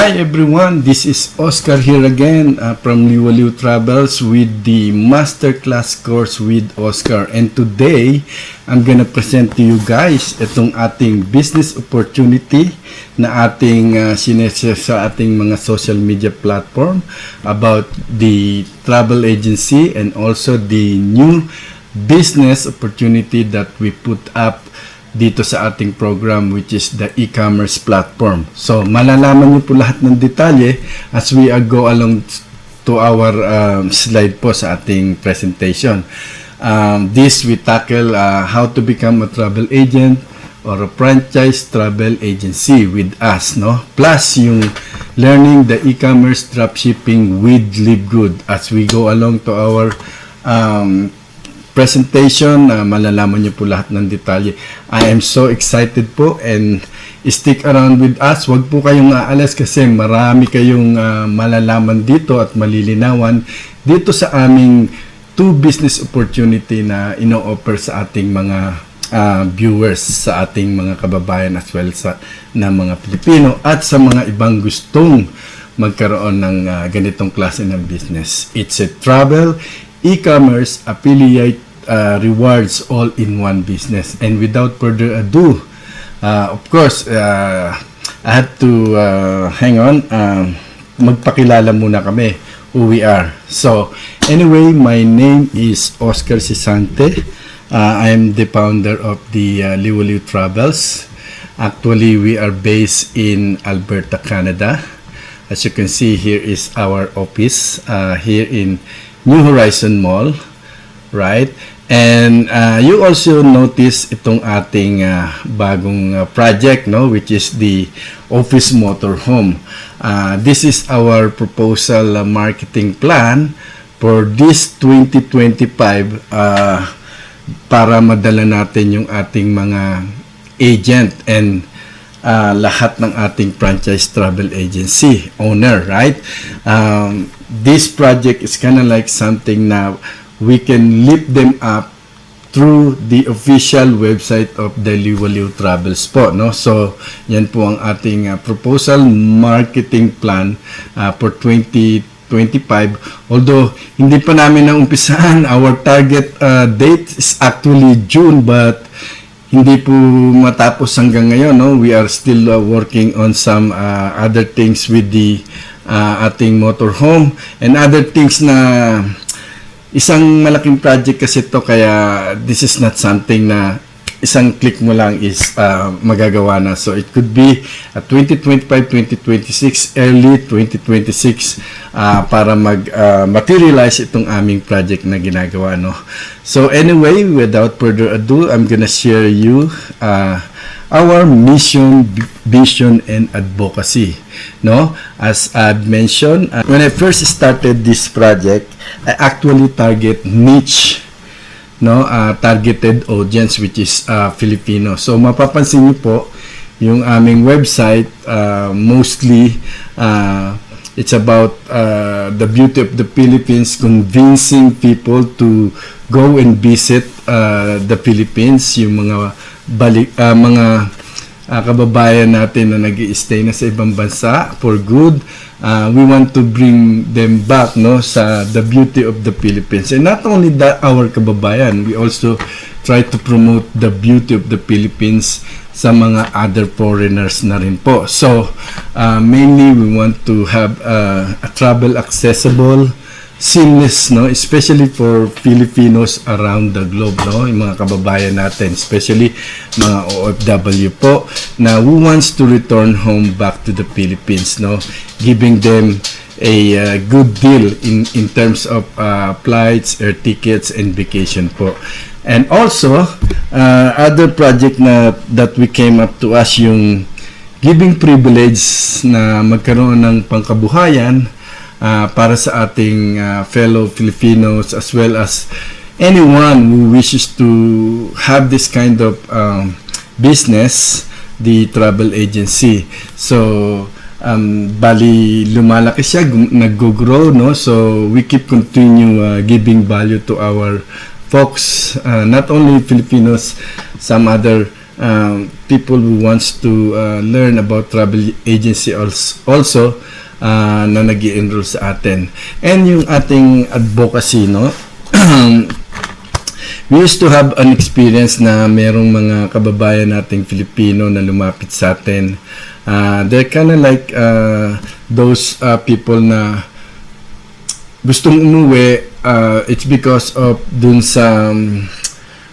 Hi everyone, this is Oscar here again from Liwaliw Travels with the Masterclass course with Oscar. And today, I'm gonna present to you guys itong ating business opportunity na ating sineshare sa ating mga social media platform about the travel agency and also the new business opportunity that we put up dito sa ating program, which is the e-commerce platform. So malalaman niyo po lahat ng detalye as we go along to our slide po sa ating presentation. This we tackle how to become a travel agent or a franchise travel agency with us, no? Plus yung learning the e-commerce dropshipping with LiveGood. As we go along to our presentation, malalaman niyo po lahat ng detalye. I am so excited po, and stick around with us. Huwag po kayong aalis kasi marami kayong malalaman dito at malilinawan dito sa aming two business opportunity na ino-offer sa ating mga viewers, sa ating mga kababayan as well sa na mga Pilipino at sa mga ibang gustong magkaroon ng ganitong klase ng business. It's a travel, e-commerce, affiliate, rewards all in one business. And without further ado, of course, I had to hang on, magpakilala muna kami who we are. So anyway, my name is Oscar Sisante. I am the founder of the Liwaliw Travels. Actually, we are based in Alberta, Canada. As you can see, here is our office here in New Horizon Mall, right? And you also notice itong ating bagong project, no, which is the office motorhome. This is our proposal marketing plan for this 2025 para madala natin yung ating mga agent and lahat ng ating franchise travel agency owner, right? This project is kind of like something na we can lift them up through the official website of the Liwaliw Travels po, no? So yan po ang ating proposal marketing plan for 2025. Although hindi pa namin naumpisahan, our target date is actually June, but hindi po matapos hanggang ngayon, no? We are still working on some other things with the ating motorhome and other things na isang malaking project kasi to, kaya this is not something na isang click mo lang is magagawa na. So it could be 2025, 2026, early 2026 para materialize itong aming project na ginagawa, no? So anyway, without further ado, I'm gonna share you our mission, vision, and advocacy, no? As I've mentioned, when I first started this project, I actually target niche, no? Targeted audience, which is Filipino. So mapapansin niyo po yung aming website, mostly it's about the beauty of the Philippines, convincing people to go and visit the Philippines, yung mga mga kababayan natin na nag-i-stay na sa ibang bansa for good. We want to bring them back, no, sa the beauty of the Philippines. And not only that, our kababayan, we also try to promote the beauty of the Philippines sa mga other foreigners na rin po. So mainly we want to have a travel accessible, seamless, no, especially for Filipinos around the globe, no, yung mga kababayan natin, especially mga OFW po na who wants to return home back to the Philippines, no, giving them a good deal in terms of flights, air tickets, and vacation po. And also other project na that we came up to us, yung giving privilege na magkaroon ng pangkabuhayan para sa ating fellow Filipinos, as well as anyone who wishes to have this kind of business, the travel agency. So bali lumalaki siya, nag-grow, no? So we keep continue giving value to our folks, not only Filipinos, some other people who wants to learn about travel agency also na nag-i-enroll sa atin. And yung ating advocacy, no? We used to have an experience na merong mga kababayan nating Filipino na lumapit sa atin. They're kind of like those people na gustong umuwi. It's because of dun sa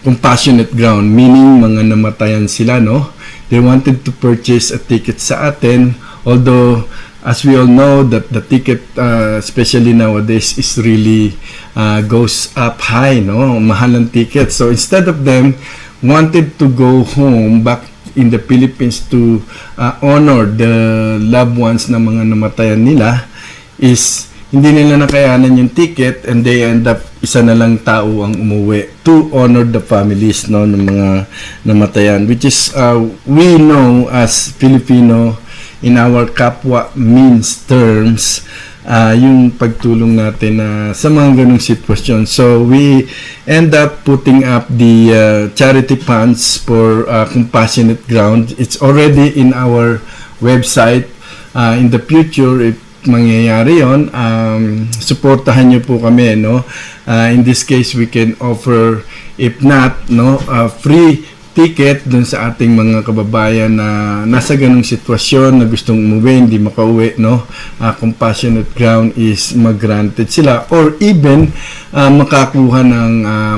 compassionate ground, meaning mga namatayan sila, no? They wanted to purchase a ticket sa atin, although as we all know that the ticket, especially nowadays, is really goes up high, no? Mahal ang ticket. So instead of them wanted to go home back in the Philippines to honor the loved ones na mga namatayan nila, is hindi nila nakayanan yung ticket, and they end up isa na lang tao ang umuwi to honor the families, no, ng mga namatayan, which is we know as Filipino in our kapwa means terms, yung pagtulong natin sa mga ganung sitwasyon. So we end up putting up the charity funds for Compassionate Ground. It's already in our website. In the future, if mangyayari yon, suportahan nyo po kami, no? In this case, we can offer, if not, no, free ticket dun sa ating mga kababayan na nasa ganung sitwasyon na gustong umuwi, hindi makauwi, no? Compassionate Ground is mag-granted sila, or even makakuha ng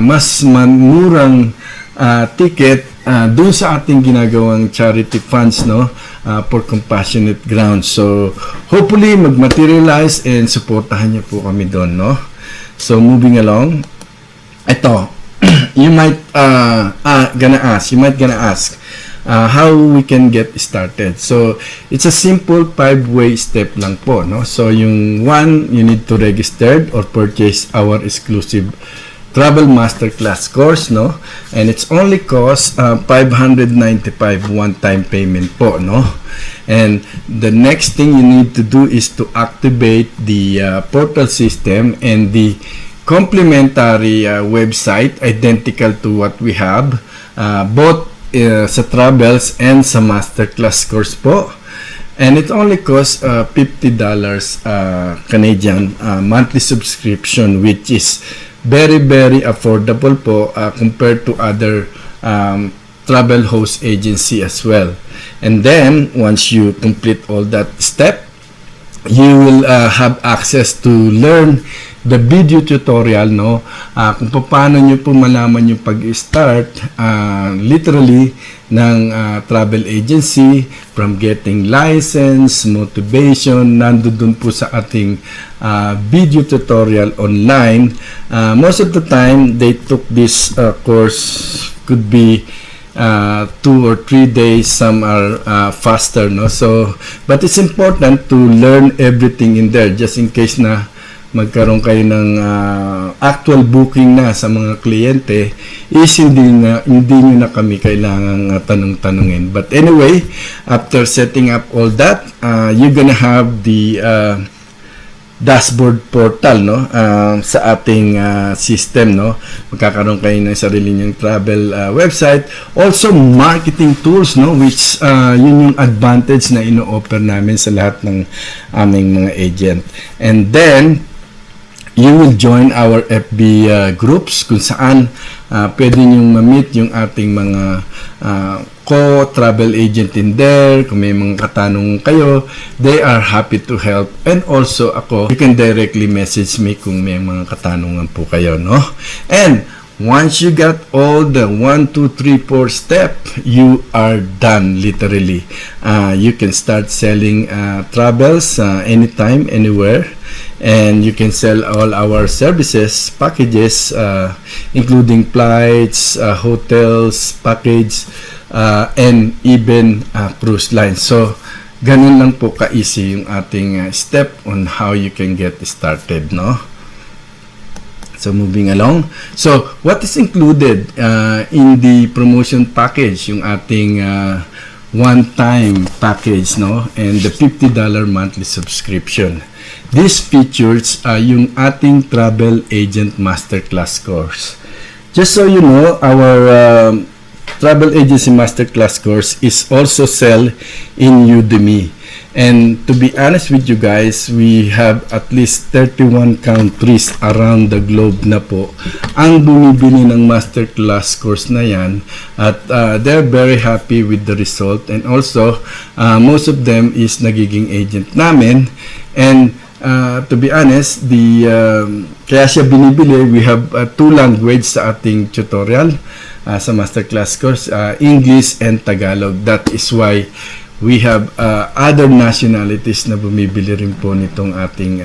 mas murang ticket dun sa ating ginagawang charity funds, no, for Compassionate Ground. So hopefully mag-materialize and supportahan niyo po kami doon, no? So moving along, ito, you might gonna ask how we can get started. So it's a simple 5-way step lang po, no? So yung one, you need to register or purchase our exclusive Travel Masterclass course, no? And it's only cost 595 one-time payment po, no? And the next thing you need to do is to activate the portal system and the complimentary website identical to what we have, both sa travels and sa masterclass course po. And it only costs $50 Canadian monthly subscription, which is very, very affordable po compared to other travel host agency as well. And then, once you complete all that step, you will have access to learn the video tutorial, no, kung paano nyo po malaman yung pag-start literally ng travel agency, from getting license, motivation, nandoon po sa ating video tutorial online. Most of the time they took this course, could be 2 or 3 days, some are faster, no? So but it's important to learn everything in there, just in case na magkaroon kayo ng actual booking na sa mga kliyente, is hindi nyo na kami kailangang tanong-tanungin. But anyway, after setting up all that, you're gonna have the dashboard portal, no, sa ating system, no. Magkakaroon kayo ng sarili nyong travel website, also marketing tools, no, which yun yung advantage na ino-offer namin sa lahat ng aming mga agent. And then you will join our FB groups kung saan pwede nyong ma-meet yung ating mga co-travel agent in there. Kung may mga katanungan kayo, they are happy to help. And also ako, you can directly message me kung may mga katanungan po kayo, no? And once you got all the 1, 2, 3, 4 step, you are done literally. You can start selling travels anytime, anywhere, and you can sell all our services, packages, including flights, hotels, package, and even cruise lines. So ganun lang po ka-easy yung ating step on how you can get started, no? So moving along, so what is included in the promotion package? Yung ating one-time package, no, and the $50 monthly subscription. These features yung ating travel agent masterclass course. Just so you know, our travel agency masterclass course is also sell in Udemy. And to be honest with you guys, we have at least 31 countries around the globe na po ang bumibili ng masterclass course na yan, at they're very happy with the result, and also most of them is nagiging agent namin. And to be honest, kaya siya binibili, we have two language sa ating tutorial sa masterclass course, English and Tagalog. That is why we have other nationalities na bumibili rin po nitong ating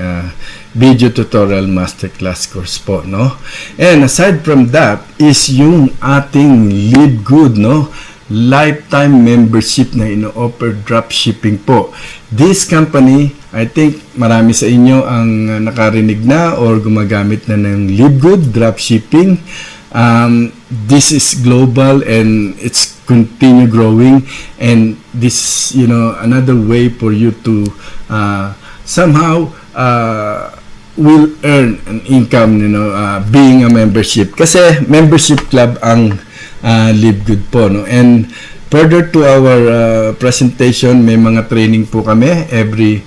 video tutorial masterclass course po, no? And aside from that is yung ating Live Good, no? Lifetime membership na ino-offer dropshipping po. This company, I think marami sa inyo ang nakarinig na or gumagamit na ng Live Good dropshipping. This is global and it's continue growing, and this, you know, another way for you to somehow will earn an income, you know, being a membership, kasi membership club ang Live Good po, no? And further to our presentation, may mga training po kami every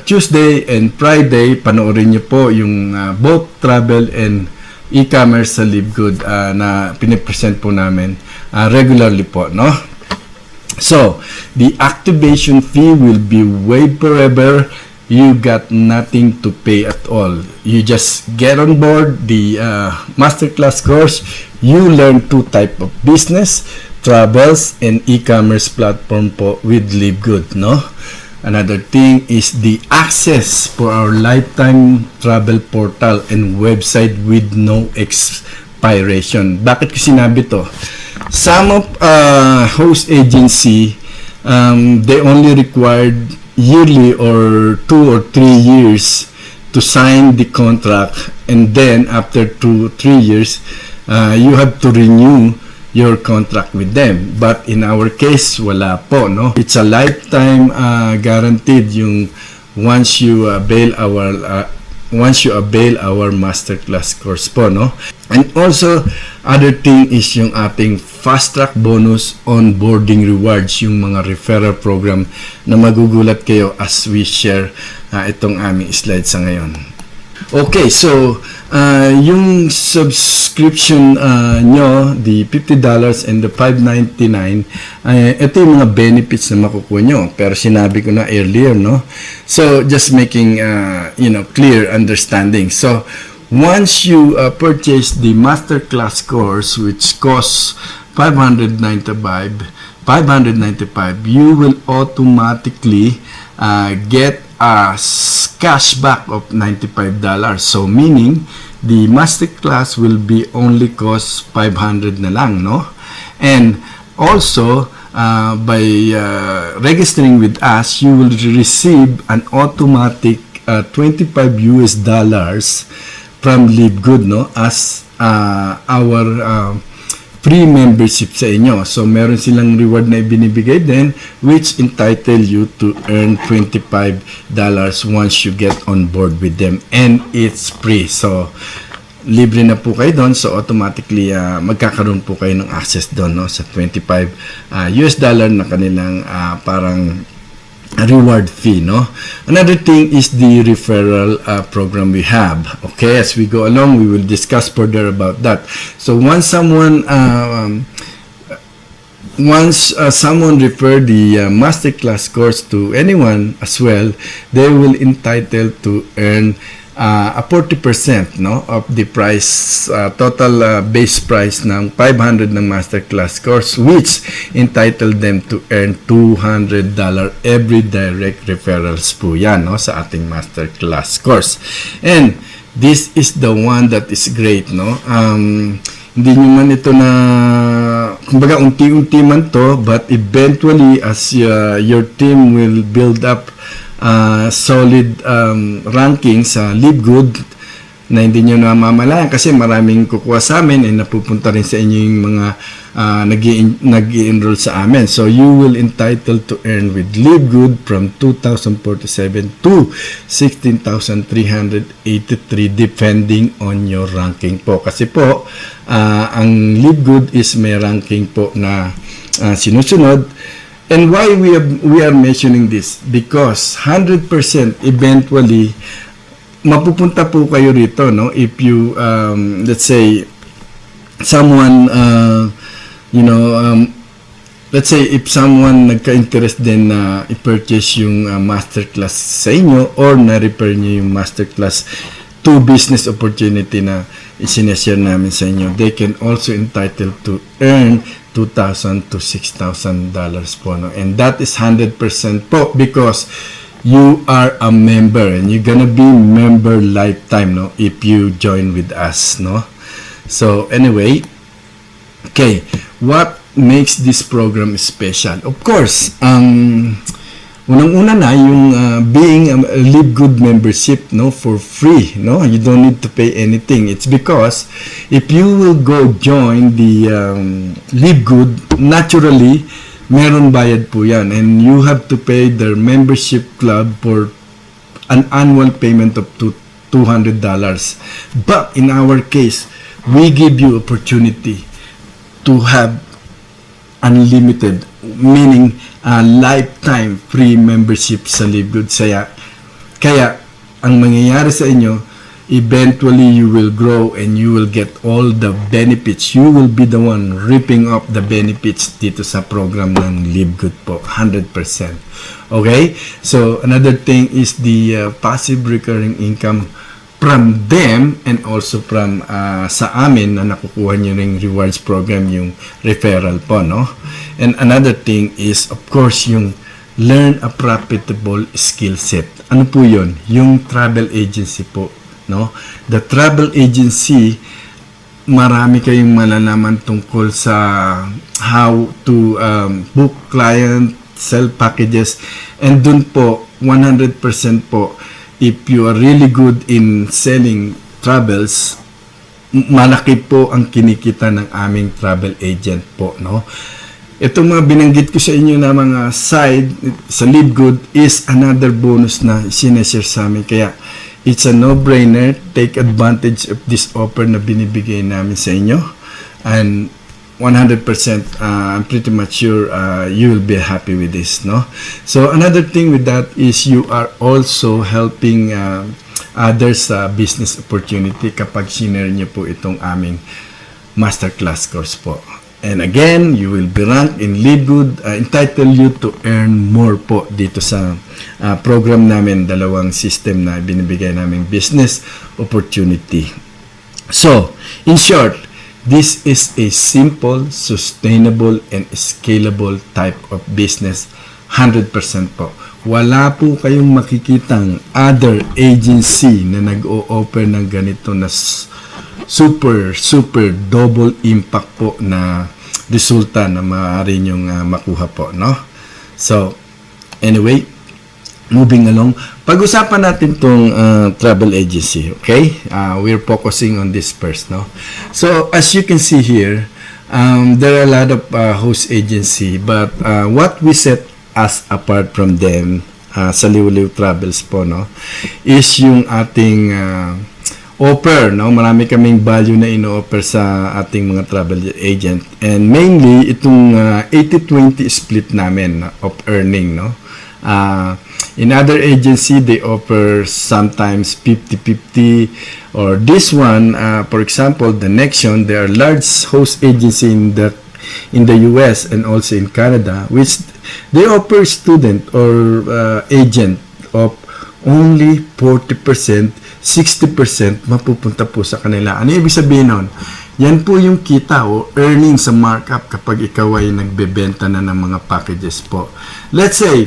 Tuesday and Friday. Panoorin niyo po yung both travel and e-commerce sa Live Good na pinipresent po namin regularly po, no? So, the activation fee will be waived forever. You got nothing to pay at all. You just get on board the masterclass course. You learn two type of business, travels, and e-commerce platform po with Live Good, no? Another thing is the access for our lifetime travel portal and website with no expiration. Bakit ko sinabi to? Some of host agency, they only required yearly or 2 or 3 years to sign the contract, and then after 2-3 years, you have to renew your contract with them. But in our case, wala po, no? It's a lifetime guaranteed yung once you avail our masterclass course po, no? And also, other thing is yung ating fast track bonus onboarding rewards, yung mga referral program na magugulat kayo as we share itong aming slide sa ngayon. Okay, so yung subscription nyo, the $50 and the $5.99, ito yung mga benefits na makukuha nyo. Pero sinabi ko na earlier, no? So, just making, clear understanding. So, once you purchase the masterclass course, which costs $595, you will automatically get a cashback of $95. So meaning the masterclass will be only cost 500 na lang, no? And also by registering with us, you will receive an automatic $25 from Live Good, no, as our free membership sa inyo. So, meron silang reward na ibinibigay din, which entitle you to earn $25 once you get on board with them. And it's free. So, libre na po kayo doon. So, automatically, magkakaroon po kayo ng access doon, no, sa $25 na kanilang parang reward fee, no? Another thing is the referral program we have. Okay, as we go along, we will discuss further about that. So once someone refer the masterclass course to anyone as well, they will entitled to earn a 40%, no, of the price, total base price ng 500 ng masterclass course, which entitled them to earn $200 every direct referrals po yan, no, sa ating masterclass course. And this is the one that is great, no? Hindi nyo man ito na, kumbaga, unti-unti man to, but eventually as your team will build up solid ranking sa Live Good, na hindi nyo namamalayan kasi maraming kukuha sa amin and napupunta rin sa inyo yung mga nag-i-enroll sa amin. So, you will entitled to earn with Live Good from 2,047 to 16,383 depending on your ranking po. Kasi po, ang Live Good is may ranking po na sinusunod. And why we are mentioning this? Because 100% eventually mapupunta po kayo rito, no? If you let's say someone let's say if someone nagka-interest din na i-purchase yung masterclass sa inyo or na-refer nyo yung masterclass to business opportunity na isineshare namin sa inyo, they can also entitled to earn $2,000 to $6,000 po, no? And that is 100% po because you are a member and you're gonna be member lifetime, no? If you join with us, no? So anyway, okay, what makes this program special? Of course, unang-una na yung being a Live Good membership, no, for free, no, you don't need to pay anything. It's because if you will go join the Live Good, naturally meron bayad po yan and you have to pay their membership club for an annual payment of $200. But in our case, we give you opportunity to have unlimited, meaning lifetime free membership sa Live Good. Kaya ang mangyayari sa inyo, eventually you will grow and you will get all the benefits. You will be the one reaping up the benefits dito sa program ng Live Good po, 100%. Okay? So another thing is the passive recurring income from them and also from sa amin na nakukuha nyo ring rewards program, yung referral po, no? And another thing is, of course, yung learn a profitable skill set. Ano po yun? Yung travel agency po, no? The travel agency, marami kayong malalaman tungkol sa how to book client, sell packages, and dun po, 100% po, if you are really good in selling travels, malaki po ang kinikita ng aming travel agent po, no? Itong mga binanggit ko sa inyo na mga side sa Live Good is another bonus na sineshare sa amin. Kaya it's a no-brainer. Take advantage of this offer na binibigay namin sa inyo. And 100% I'm pretty much sure you will be happy with this, no? So another thing with that is you are also helping others business opportunity kapag sinare niyo po itong aming masterclass course po. And again, you will be ranked in Live Good, entitle you to earn more po dito sa program namin, dalawang system na binibigay namin business opportunity. So, in short, this is a simple, sustainable, and scalable type of business, 100% po. Wala po kayong makikitang other agency na nag-o-offer ng ganito na super double impact po na resulta na maaari nyong makuha po, no? So, anyway, moving along, pag-usapan natin tong travel agency, okay? We're focusing on this first, no? So, as you can see here, there are a lot of host agency, but what we set us apart from them sa Liw-Liw Travels po, no, is yung ating offer, no? Marami kaming value na ino-offer sa ating mga travel agent, and mainly itong 80-20 split namin of earning, no? In other agency, they offer sometimes 50-50, or this one, for example, the Nexion, they are large host agency in the US and also in Canada, which they offer student or agent of only 40%, 60% mapupunta po sa kanila. Ano ibig sabihin nun? Yan po yung kita o earning sa markup kapag ikaw ay nagbebenta na ng mga packages po. Let's say,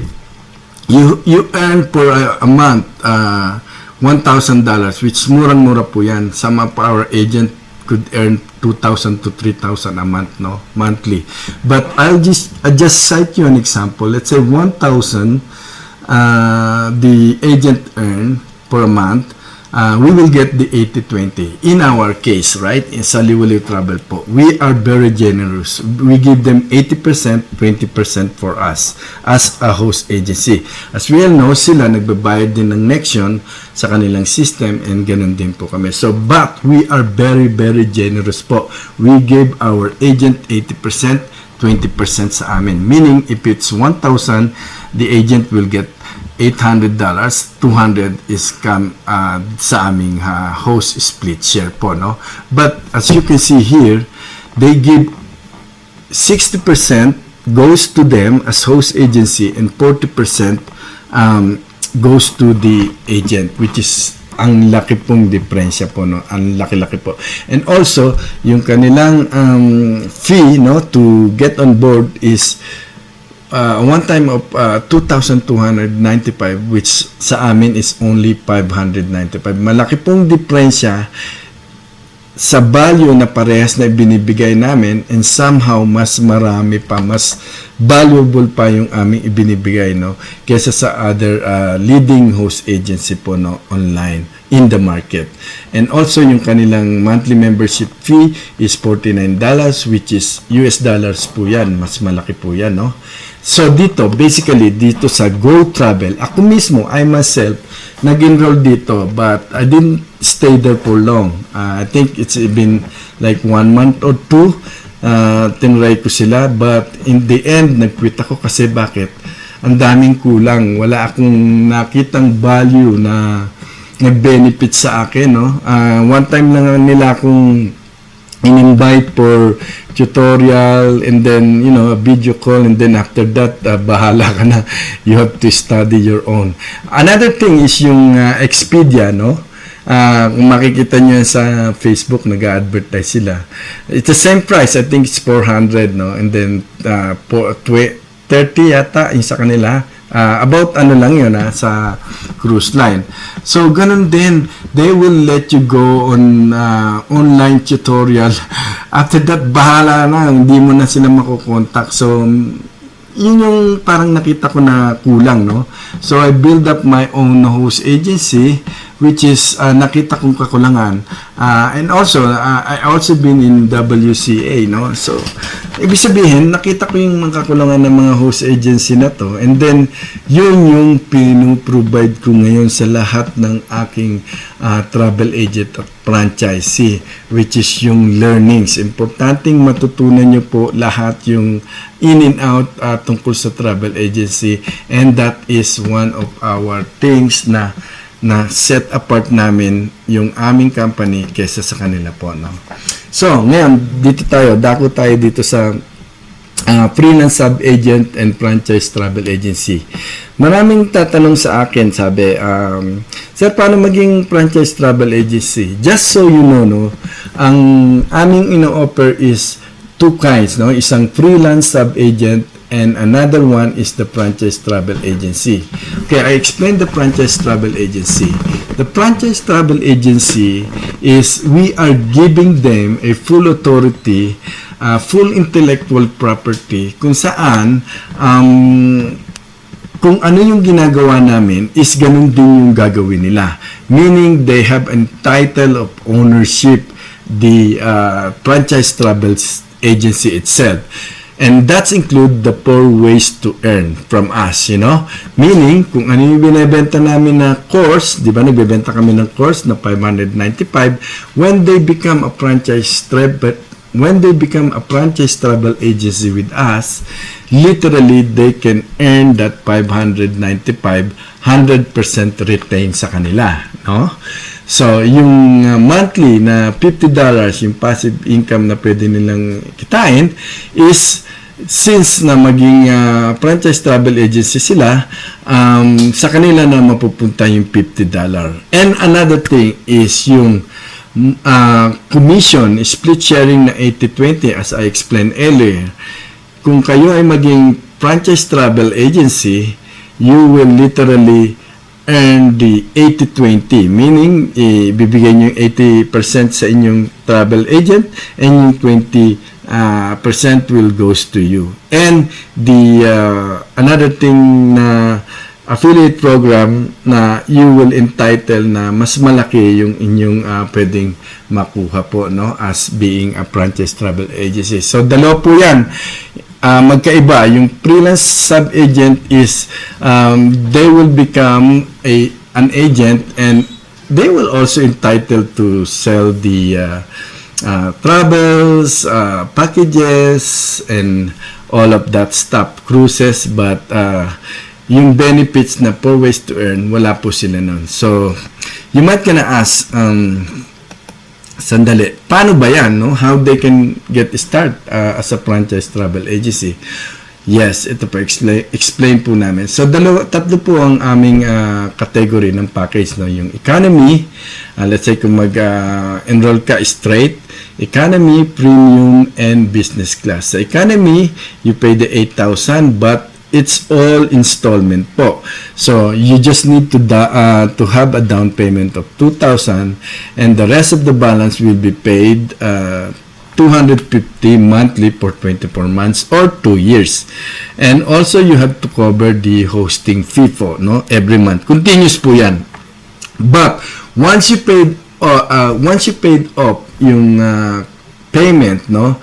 you earn for a month $1,000, which murang-mura po yan. Some of our agent could earn 2,000 to 3,000 a month, no? Monthly. But I just cite you an example. Let's say 1,000 the agent earn for a month. we will get the 80-20. In our case, right, in sa Liwaliw Travel po, we are very generous. We give them 80%, 20% for us as a host agency. As we all know, sila nagbabayad din ng Nexion sa kanilang system and ganun din po kami. So, but we are very, very generous po. We give our agent 80%, 20% sa amin. Meaning, if it's 1,000, the agent will get $800, 200 is come sa aming host split share po, no? But as you can see here, they give 60% goes to them as host agency and 40% goes to the agent, which is ang laki pong diferensya po, no? Ang laki-laki po. And also, yung kanilang fee, no, to get on board is one time of 2,295, which sa amin is only 595. Malaki pong diferensya sa value na parehas na ibinibigay namin, and somehow mas marami pa, mas valuable pa yung aming ibinibigay, no, kesa sa other leading host agency po, no, online in the market. And also yung kanilang monthly membership fee is $49, which is US dollars po yan, mas malaki po yan, no. So dito, basically dito sa Go Travel, ako mismo, I myself, nag-enroll dito, but I didn't stay there for long. I think it's been like 1 month or 2. Tinry ko sila, but in the end, nag-quit ako kasi bakit? Ang daming kulang. Wala akong nakitang value na nag-benefit sa akin, no? One time lang nila akong in-invite for tutorial and then, you know, a video call, and then after that, bahala ka na. You have to study your own. Another thing is yung Expedia, no? Kung makikita nyo sa Facebook, nag-advertise sila. It's the same price. I think it's 400, no? And then, 30 yata yung sa kanila. About ano lang yun, sa cruise line. So, ganun din. They will let you go on online tutorial. After that, bahala na. Hindi mo na sila makukontak. So, yun yung parang nakita ko na kulang, no? So, I build up my own host agency, which is nakita kong kakulangan. And also, I also been in WCA, no? So, ibig sabihin, nakita ko yung mga kakulangan ng mga host agency na to. And then, yun yung pinuprovide ko ngayon sa lahat ng aking travel agent at franchisee, which is yung learnings. Importanteng matutunan nyo po lahat yung in and out tungkol sa travel agency. And that is one of our things na set apart namin yung aming company kesa sa kanila po, no? So, ngayon, dako tayo dito sa freelance sub-agent and franchise travel agency. Maraming tatanong sa akin, sabi, sir, paano maging franchise travel agency? Just so you know, no, ang aming ino-offer is two kinds, no? Isang freelance sub-agent and another one is the franchise travel agency. Okay, I explained the franchise travel agency. The franchise travel agency is we are giving them a full authority, full intellectual property, kung saan kung ano yung ginagawa namin is ganun din yung gagawin nila. Meaning they have a title of ownership, the franchise travel agency itself. And that's include the 4 ways to earn from us, you know? Meaning, kung ano yung binibenta namin na course, di ba, nagbibenta kami ng course na $595, when they become a franchise travel agency with us, literally, they can earn that $595, 100% retain sa kanila, no? So, yung monthly na $50, yung passive income na pwede nilang kitain is, since na maging franchise travel agency sila, sa kanila na mapupunta yung $50. And another thing is yung commission, split sharing na 80-20 as I explained earlier. Kung kayo ay maging franchise travel agency, you will literally earn the 80-20, meaning ibibigay nyo yung 80% sa inyong travel agent and yung 20% will goes to you. And the another thing na affiliate program na you will entitle na mas malaki yung inyong pwedeng makuha po, no, as being a franchise travel agency. So dalawa po yan, magkaiba. Yung freelance sub-agent is they will become an agent, and they will also entitled to sell the travels, packages, and all of that stuff, cruises, but yung benefits na 4 ways to earn, wala po sila nun. So, you might gonna ask, sandali, paano ba yan, no? How they can get start as a franchise travel agency? Yes, ito po, explain po namin. So, tatlo po ang aming category ng package, no? Yung economy, let's say kung mag-enroll ka straight, economy, premium, and business class. Sa economy, you pay the 8,000, but it's all installment po. So, you just need to have a down payment of 2,000, and the rest of the balance will be paid 250 monthly for 24 months or 2 years. And also, you have to cover the hosting fee po, no? Every month. Continuous po yan. But, once you paid off yung payment, no?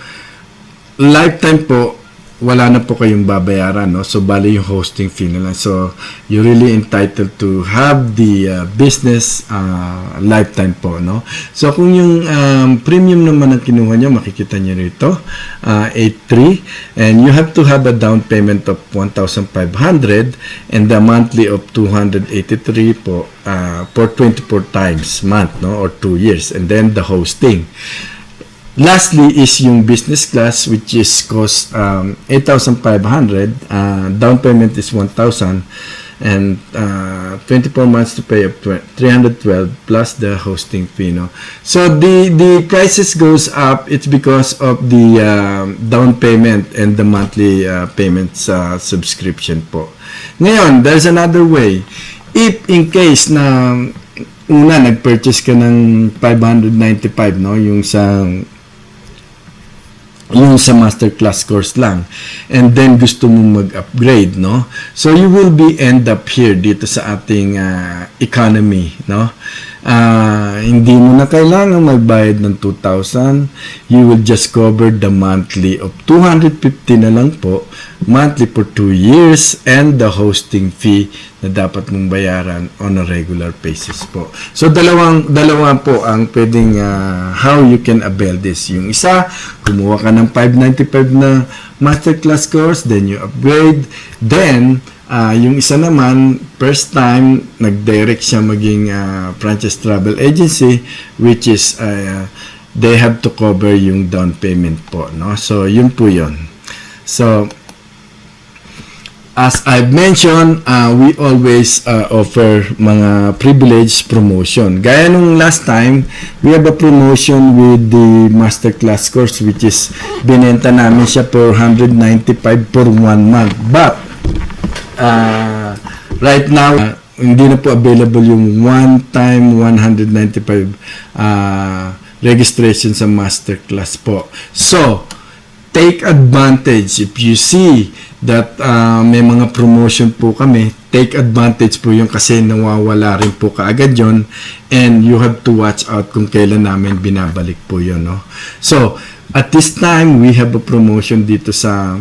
Lifetime po, wala na po kayong babayaran, no? So, bali yung hosting fee na lang. So, you're really entitled to have the business lifetime po, no? So, kung yung premium naman ang kinuha nyo, makikita nyo rito, 8,300, and you have to have a down payment of 1,500 and the monthly of 283 po for 24 times month, no? Or 2 years, and then the hosting. Lastly is yung business class, which is cost 8,500, down payment is 1,000, and 24 months to pay of 312 plus the hosting fee, no? So the prices goes up. It's because of the down payment and the monthly payments subscription po. Ngayon, there's another way. If in case na una nag-purchase ka ng 595, no, yung sa masterclass course lang, and then gusto mo mag-upgrade, no? So you will be end up here dito sa ating economy, no? Hindi mo na kailangan magbayad ng 2,000. You will just cover the monthly of 250 na lang po, monthly for 2 years, and the hosting fee na dapat mong bayaran on a regular basis po. So dalawa po ang pwedeng how you can avail this. Yung isa, kumuha ka ng 595 na masterclass course, then you upgrade, then yung isa naman, first time, nag-direct siya maging franchise travel agency, which is they have to cover yung down payment po, no? So, yun po yun. So, as I've mentioned, we always offer mga privilege promotion. Gaya nung last time, we have a promotion with the masterclass course, which is binenta namin siya for 195 for 1 month. But, right now, hindi na po available yung one-time 195 registration sa masterclass po. So, take advantage. If you see that may mga promotion po kami, take advantage po yung kasi nawawala rin po kaagad yun, and you have to watch out kung kailan namin binabalik po yun, no? So, at this time, we have a promotion dito sa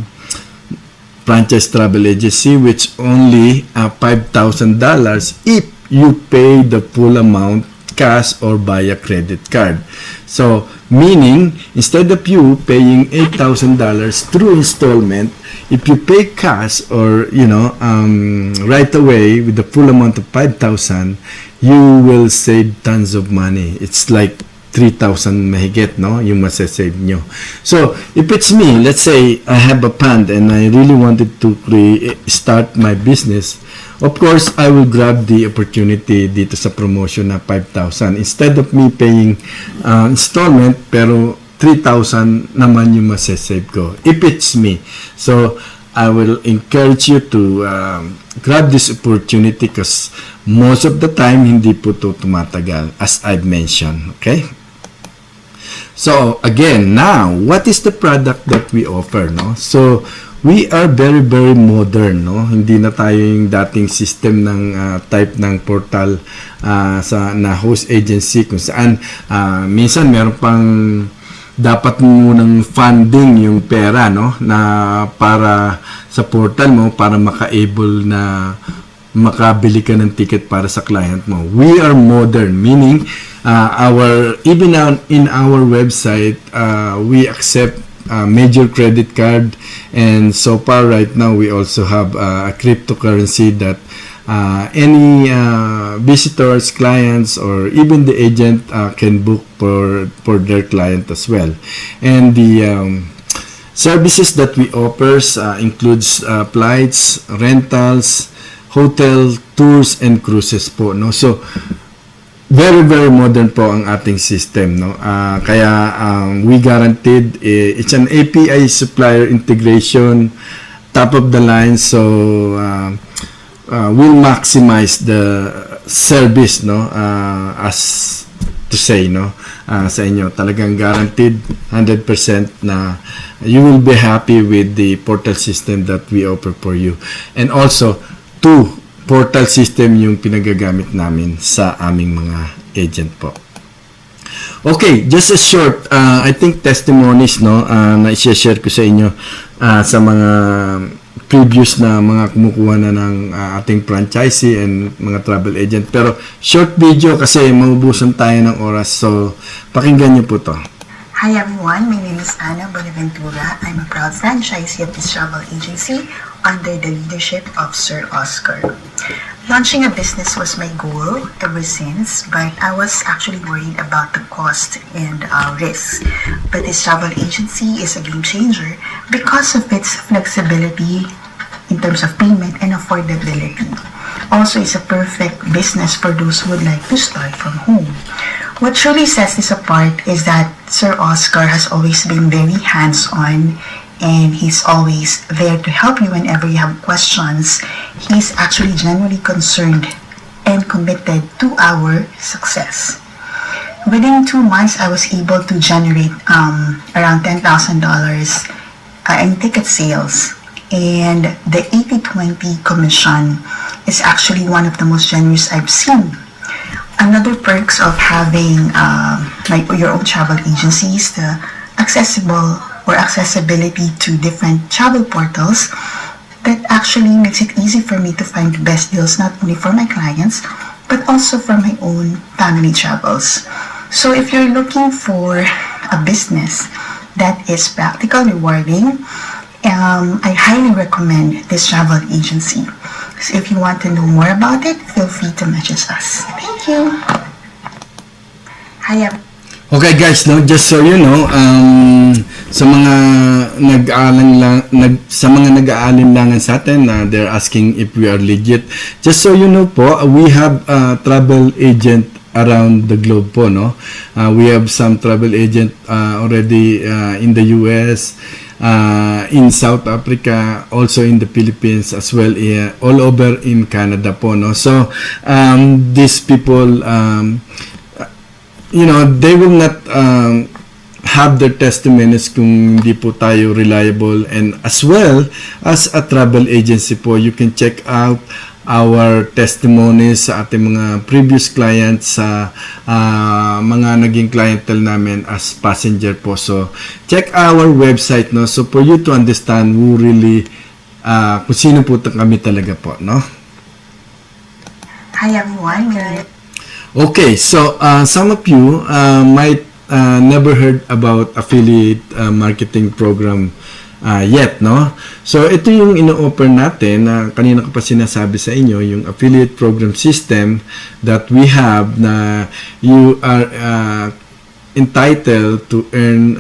franchise travel agency, which only $5,000 if you pay the full amount cash or via credit card. So, meaning, instead of you paying $8,000 through installment, if you pay cash or, right away with the full amount of 5,000, you will save tons of money. It's like 3,000 mahigit, no? Yung masasave nyo. So, if it's me, let's say I have a fund and I really wanted to start my business, of course, I will grab the opportunity dito sa promotion na 5,000. Instead of me paying installment, pero 3,000 naman yung masasave ko. If it's me. So, I will encourage you to grab this opportunity because most of the time, hindi po ito tumatagal, as I've mentioned. Okay? So, again, now, what is the product that we offer, no? So, we are very very modern, no? Hindi na tayo yung dating system ng type ng portal sa na host agency kung saan minsan meron pang dapat munang funding yung pera, no, na para sa portal mo para maka-able na makabili ka ng ticket para sa client mo. We are modern, meaning even in our website we accept major credit card, and so far right now we also have a cryptocurrency that any visitors, clients, or even the agent can book for their client as well. And the services that we offers includes flights, rentals, hotel, tours, and cruises po, no? So very very modern po ang ating system, no? Kaya we guaranteed it's an API supplier integration, top of the line, so will maximize the service, no, as to say, no, sa inyo. Talagang guaranteed 100% na you will be happy with the portal system that we offer for you. And also 2 portal system yung pinagagamit namin sa aming mga agent po. Okay, just a short I think testimonies, no, na i-share ko sa inyo sa mga previous na mga kumukuha na ng ating franchisee and mga travel agent. Pero short video kasi maubusan tayo ng oras. So, pakinggan niyo po to. Hi everyone, my name is Ana Bonaventura. I'm a proud franchisee of this travel agency under the leadership of Sir Oscar. Launching a business was my goal ever since, but I was actually worried about the cost and risk. But this travel agency is a game changer because of its flexibility in terms of payment and affordability. Also, it's a perfect business for those who would like to start from home. What truly sets this apart is that Sir Oscar has always been very hands-on, and he's always there to help you whenever you have questions. He's actually genuinely concerned and committed to our success. Within 2 months, I was able to generate around $10,000 in ticket sales, and the 80-20 commission is actually one of the most generous I've seen. Another perks of having like your own travel agency is the accessibility to different travel portals that actually makes it easy for me to find the best deals, not only for my clients but also for my own family travels. So if you're looking for a business that is practical, rewarding, I highly recommend this travel agency. So if you want to know more about it, feel free to message us. Thank you. Hi, Okay guys, no, just so you know, sa mga nag-aalinlangan sa atin na they're asking if we are legit. Just so you know po, we have travel agent around the globe po, no. We have some travel agent already in the US, in South Africa, also in the Philippines, as well all over in Canada po, no. So these people you know, they will not have their testimonies kung hindi po tayo reliable. And as well as a travel agency po, you can check out our testimonies sa ating mga previous clients, sa mga naging clientele namin as passenger po. So check our website, no, so for you to understand who really kung sino po kami talaga po, no. Hi everyone. Okay, so some of you might never heard about affiliate marketing program yet, no? So ito yung ino-offer natin na kanina ko pa sinasabi sa inyo, yung affiliate program system that we have, na you are entitled to earn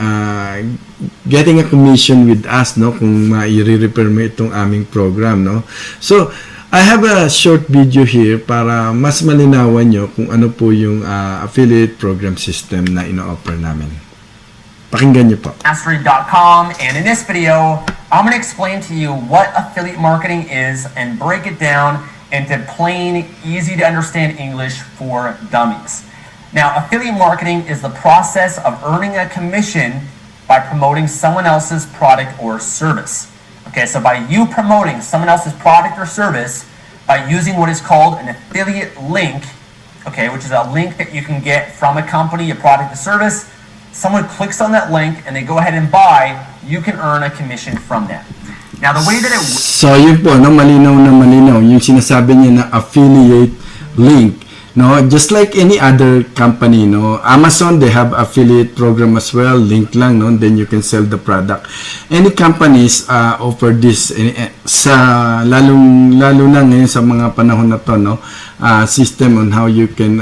getting a commission with us, no, kung mai-refer mo itong aming program, no. So I have a short video here para mas malinawan nyo kung ano po yung affiliate program system na ino-offer namin. Pakinggan nyo po. Mastery.com, and in this video, I'm going to explain to you what affiliate marketing is and break it down into plain, easy to understand English for dummies. Now, affiliate marketing is the process of earning a commission by promoting someone else's product or service. Okay, so by you promoting someone else's product or service, by using what is called an affiliate link, okay, which is a link that you can get from a company, a product, a service, someone clicks on that link and they go ahead and buy, you can earn a commission from that. Now, the way that it So, yun po, no, malinaw na malinaw. Yung sinasabi niya na affiliate link, no, just like any other company, no, Amazon, they have affiliate program as well, link lang, no, then you can sell the product. Any companies offer this, sa, lalo na ngayon sa mga panahon na to, no, system on how you can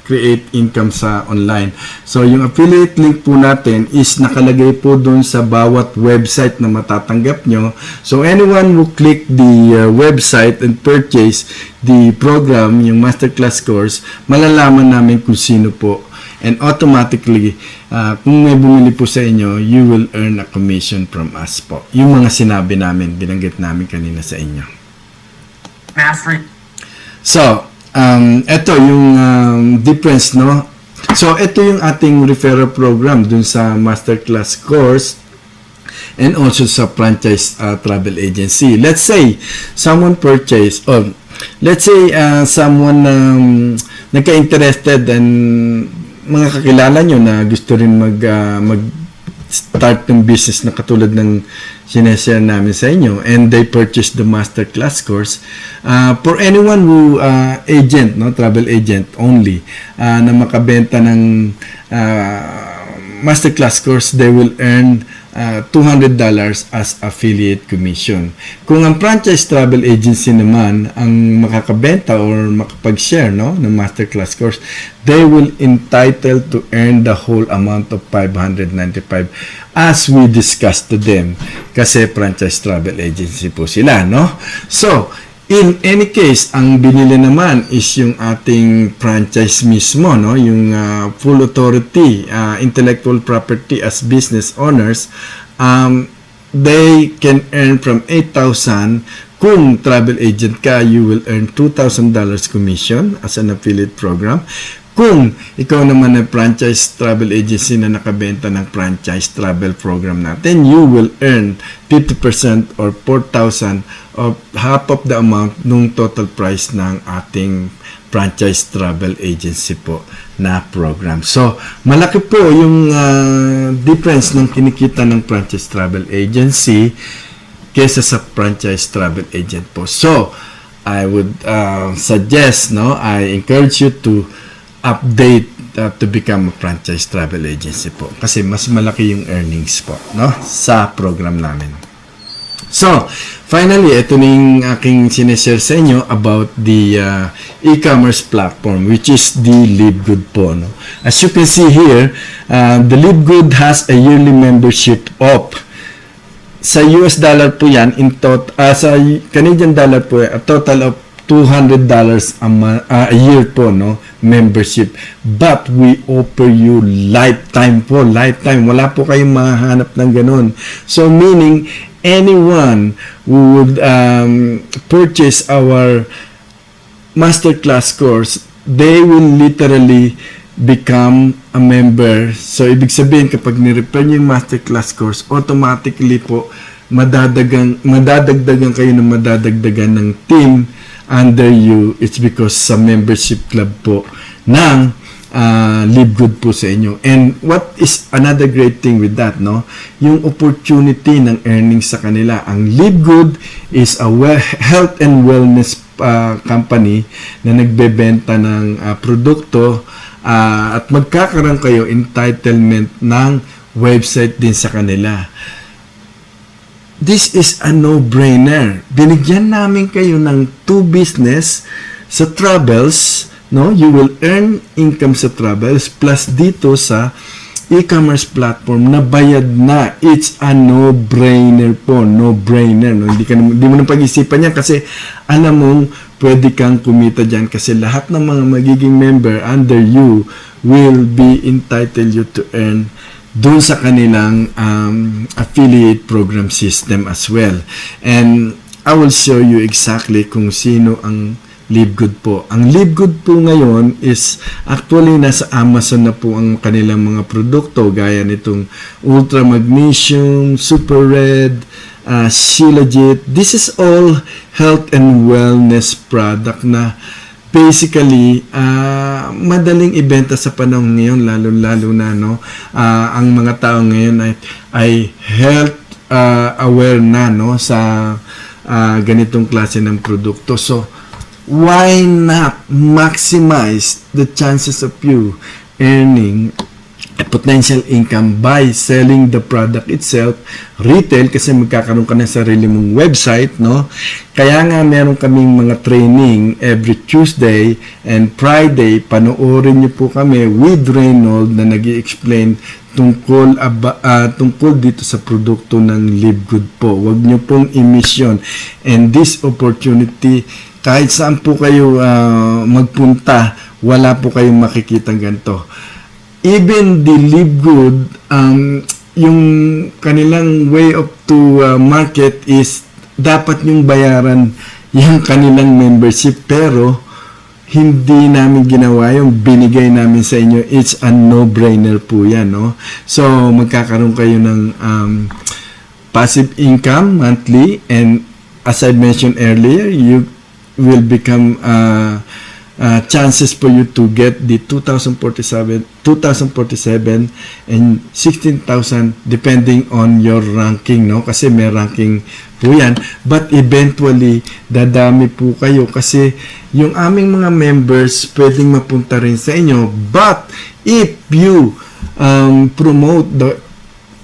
create income sa online. So, yung affiliate link po natin is nakalagay po doon sa bawat website na matatanggap nyo. So, anyone who click the website and purchase the program, yung masterclass course, malalaman namin kung sino po. And automatically, kung may bumili po sa inyo, you will earn a commission from us po. Yung mga sinabi namin, binanggit namin kanina sa inyo. mastery. So, ito yung difference, no? So, ito yung ating referral program dun sa masterclass course and also sa franchise travel agency. Let's say, someone purchase, or let's say, someone nagka-interested and mga kakilala nyo na gusto rin mag-start ng business na katulad ng sineshare namin sa inyo, and they purchase the masterclass course. For anyone who agent, no, travel agent only, na makabenta ng masterclass course, they will earn $200 as affiliate commission. Kung ang franchise travel agency naman ang makakabenta or makapag-share, no, ng masterclass course, they will entitled to earn the whole amount of $595 as we discussed to them, kasi franchise travel agency po sila, no? So, in any case, ang binili naman is yung ating franchise mismo, no? Yung full authority, intellectual property as business owners. They can earn from $8,000. Kung travel agent ka, you will earn $2,000 commission as an affiliate program. Kung ikaw naman ay franchise travel agency na nakabenta ng franchise travel program natin, you will earn 50% or 4,000 of half of the amount nung total price ng ating franchise travel agency po na program. So, malaki po yung difference ng kinikita ng franchise travel agency kesa sa franchise travel agent po. So, I would suggest, no, I encourage you to update to become a franchise travel agency po, kasi mas malaki yung earnings po, no, sa program namin. So, finally, ito na yung aking sineshare sa inyo about the e-commerce platform, which is the LiveGood po, no. As you can see here, the LiveGood has a yearly membership of, sa US dollar po yan, sa Canadian dollar po, a total of $200 a year po, no, membership. But we offer you lifetime po, lifetime. Wala po kayong mahanap ng ganun. So, meaning, anyone who would purchase our masterclass course, they will literally become a member. So, ibig sabihin, kapag ni-refer nyo yung masterclass course, automatically po, madadagdagan kayo ng madadagdagan ng team under you. It's because sa membership club po ng LiveGood po sa inyo. And what is another great thing with that, no? Yung opportunity ng earnings sa kanila. Ang LiveGood is a health and wellness company na nagbebenta ng produkto, at magkakaroon kayo entitlement ng website din sa kanila. This is a no-brainer. Binigyan namin kayo ng 2 business sa travels, no? You will earn income sa travels plus dito sa e-commerce platform na bayad na. It's a no-brainer po, no-brainer, no? Hindi mo na pag-isipan yan kasi alam mong pwede kang kumita dyan kasi lahat ng mga magiging member under you will be entitled you to earn doon sa kanilang affiliate program system as well. And I will show you exactly kung sino ang LiveGood po. Ang LiveGood po ngayon is actually nasa Amazon na po ang kanilang mga produkto gaya nitong Ultra Magnesium, Super Red, Shilajit. This is all health and wellness product na basically madaling ibenta sa panahon ngayon, lalo na no, ang mga tao ngayon ay health aware na no sa ganitong klase ng produkto. So why not maximize the chances of you earning a potential income by selling the product itself, retail, kasi magkakaroon ka ng sarili mong website, no? Kaya nga meron kaming mga training every Tuesday and Friday. Panoorin niyo po kami with Reynold na nag-i-explain tungkol dito sa produkto ng Live Good po. Huwag niyo pong i-miss yun. And this opportunity, kahit saan po kayo magpunta, wala po kayong makikita ganito. Even the Live Good, yung kanilang way of to market is dapat yung bayaran yung kanilang membership, pero hindi namin ginawa yung binigay namin sa inyo. It's a no-brainer po yan, no? So, magkakaroon kayo ng passive income monthly, and as I mentioned earlier, you will become chances for you to get the 2047 and 16,000 depending on your ranking, no? Kasi may ranking po yan, but eventually dadami po kayo kasi yung aming mga members pwedeng mapunta rin sa inyo. But if you promote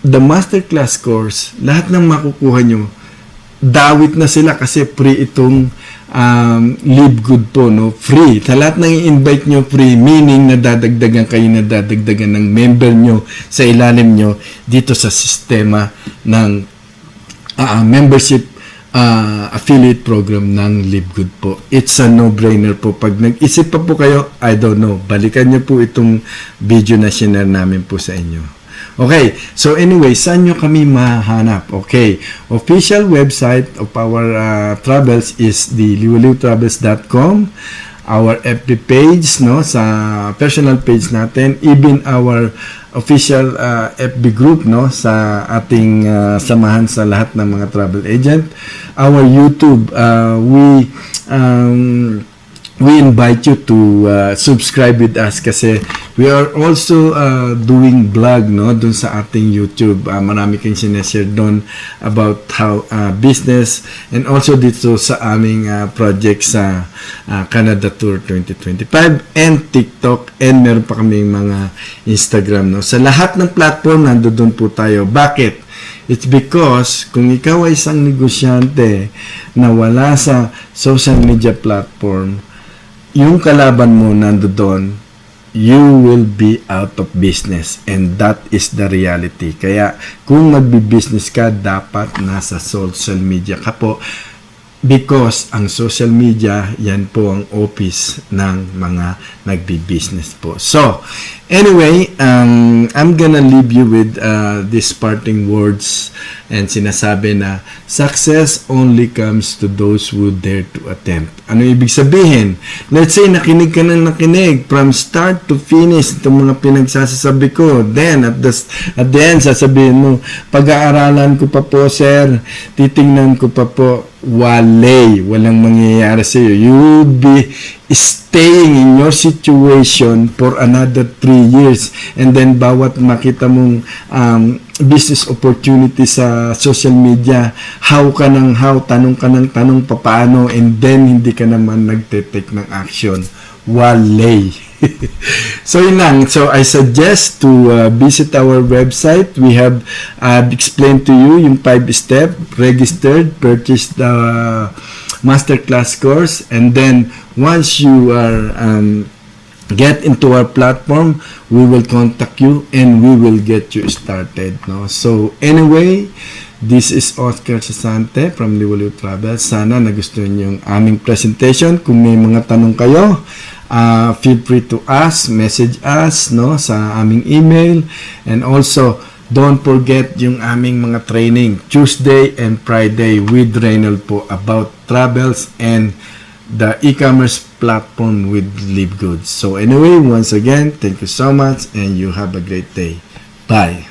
the masterclass course, lahat ng makukuha nyo, dawit na sila kasi free itong Live Good po, no? Free. Sa lahat ng i-invite nyo, free, meaning nadadagdagan ng member nyo sa ilalim nyo dito sa sistema ng membership affiliate program ng Live Good po. It's a no-brainer po. Pag nag-isip pa po kayo, I don't know, balikan nyo po itong video na share namin po sa inyo. Okay, so anyway, saan nyo kami mahanap? Okay, official website of our travels is the liwaliwtravels.com. Our FB page, no, sa personal page natin, even our official FB group, no, sa ating samahan sa lahat ng mga travel agent. Our YouTube, we invite you to subscribe with us kasi we are also doing blog, no, dun sa ating YouTube. Marami kang sineshare dun about how business, and also dito sa aming project sa Canada Tour 2025 and TikTok, and meron pa kaming mga Instagram, no. Sa lahat ng platform nandoon po tayo. Bakit? It's because kung ikaw ay isang negosyante na wala sa social media platform, yung kalaban mo nandoon, you will be out of business, and that is the reality. Kaya kung magbi-business ka, dapat nasa social media ka po, because ang social media, yan po ang office ng mga nagbi-business po. So anyway, I'm gonna leave you with these parting words, and sinasabi na success only comes to those who dare to attempt. Ano ibig sabihin? Let's say nakinig ka ng nakinig from start to finish itong mga pinagsasabi ko. Then at the end sasabihin mo, pag-aaralan ko pa po, sir, titingnan ko pa po. Walang mangyayari sa iyo. You will be staying in your situation for another 3 years, and then bawat makita mong business opportunity sa social media, tanong ka ng tanong papaano, and then hindi ka naman nagte-take ng action. Walay. So yun lang. So I suggest to visit our website. We have explained to you yung 5-step: registered, purchase the masterclass course, and then once you are get into our platform, we will contact you and we will get you started, no? So anyway, this is Oscar Sasante from Liwaliw Travels. Sana nagustuhan niyo yung aming presentation. Kung may mga tanong kayo, feel free to message us, no, sa aming email. And also, don't forget yung aming mga training Tuesday and Friday with Reynold po about travels and the e-commerce platform with Live Good. So anyway, once again, thank you so much and you have a great day. Bye.